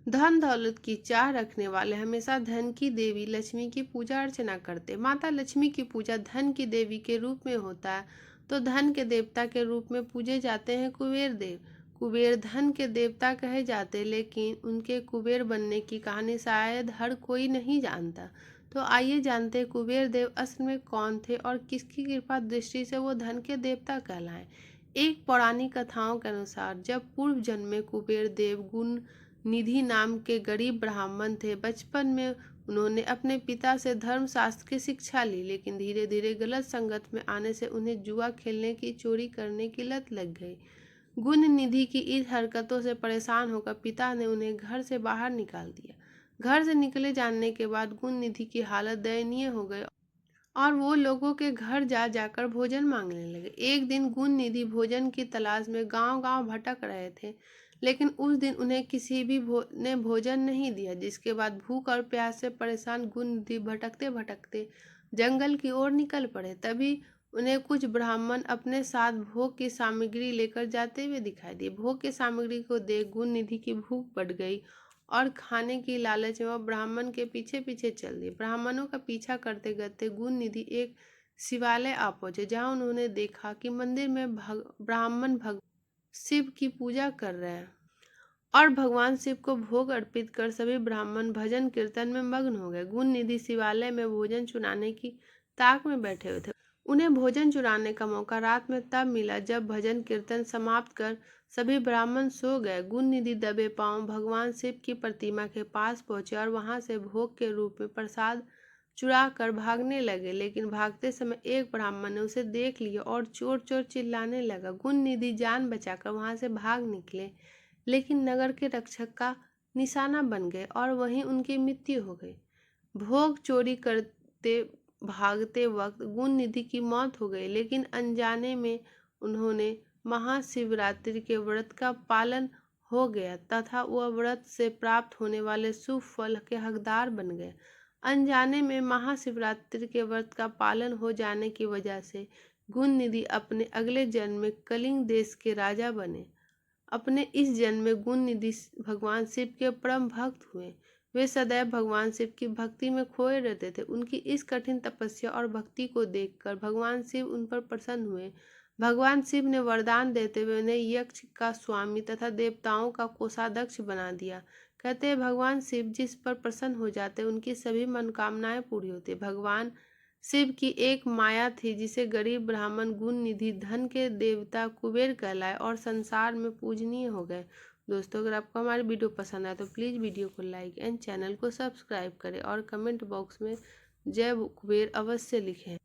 धन दौलत की चाह रखने वाले हमेशा धन की देवी लक्ष्मी की पूजा अर्चना करते। माता लक्ष्मी की पूजा धन की देवी के रूप में होता है, तो धन के देवता के रूप में पूजे जाते हैं कुबेर देव। कुबेर धन के देवता कहे जाते, लेकिन उनके कुबेर बनने की कहानी शायद हर कोई नहीं जानता। तो आइए जानते हैं कुबेर देव असल में कौन थे और किसकी कृपा दृष्टि से वो धन के देवता कहलाए। एक पौराणिक कथाओं के अनुसार जब पूर्व जन्म में कुबेर देव गुण निधि नाम के गरीब ब्राह्मण थे। बचपन में उन्होंने अपने पिता से धर्मशास्त्र की शिक्षा ली, लेकिन धीरे धीरे गलत संगत में आने से उन्हें जुआ खेलने की, चोरी करने की लत लग गई। गुण निधि की इन हरकतों से परेशान होकर पिता ने उन्हें घर से बाहर निकाल दिया। घर से निकले जाने के बाद गुण निधि की हालत दयनीय हो गई और वो लोगों के घर जा जाकर भोजन मांगने लगे। एक दिन गुण निधि भोजन की तलाश में गांव गांव भटक रहे थे, लेकिन उस दिन उन्हें किसी भी ने भोजन नहीं दिया। जिसके बाद भूख और प्यास से परेशान गुण निधि भटकते भटकते जंगल की ओर निकल पड़े। तभी उन्हें कुछ ब्राह्मण अपने साथ भोग की सामग्री लेकर जाते हुए दिखाई दिए। भोग की सामग्री को देख गुण निधि की भूख बढ़ गई और खाने की लालच में वह ब्राह्मण के पीछे पीछे चल दिए। ब्राह्मणों का पीछा करते करते गुण निधि एक शिवालय आ पहुंचे, जहां उन्होंने देखा कि मंदिर में ब्राह्मण शिव की पूजा कर रहे हैं और भगवान शिव को भोग अर्पित कर सभी ब्राह्मण भजन कीर्तन में मग्न हो गए। गुण निधि शिवालय में भोजन चुराने की ताक में बैठे हुए थे। उन्हें भोजन चुराने का मौका रात में तब मिला जब भजन कीर्तन समाप्त कर सभी ब्राह्मण सो गए। गुण निधि दबे पांव भगवान शिव की प्रतिमा के पास पहुंचे और वहां से भोग के रूप में प्रसाद चुरा कर भागने लगे, लेकिन भागते समय एक ब्राह्मण ने उसे देख लिया और चोर चोर चिल्लाने लगा। गुण निधि जान बचाकर वहां से भाग निकले, लेकिन नगर के रक्षक का निशाना बन गए और वहीं उनकी मृत्यु हो गई। भोग चोरी करते भागते वक्त गुण निधि की मौत हो गई, लेकिन अनजाने में उन्होंने महाशिवरात्रि के व्रत का पालन हो गया तथा वह व्रत से प्राप्त होने वाले शुभ फल के हकदार बन गए। अनजाने में महाशिवरात्रि के व्रत का पालन हो जाने की वजह से गुण निधि अपने अगले जन्म में कलिंग देश के राजा बने। अपने इस जन्म में गुण निधि भगवान शिव के परम भक्त हुए। वे सदैव भगवान शिव की भक्ति में खोए रहते थे। उनकी इस कठिन तपस्या और भक्ति को देखकर भगवान शिव उन पर प्रसन्न हुए। भगवान शिव ने वरदान देते हुए उन्हें यक्ष का स्वामी तथा देवताओं का कोषाध्यक्ष बना दिया। कहते हैं भगवान शिव जिस पर प्रसन्न हो जाते उनकी सभी मनोकामनाएं पूरी होती। भगवान शिव की एक माया थी जिसे गरीब ब्राह्मण गुण निधि धन के देवता कुबेर कहलाए और संसार में पूजनीय हो गए। दोस्तों, अगर आपको हमारी वीडियो पसंद आए तो प्लीज़ वीडियो को लाइक एंड चैनल को सब्सक्राइब करें और कमेंट बॉक्स में जय कुबेर अवश्य लिखें।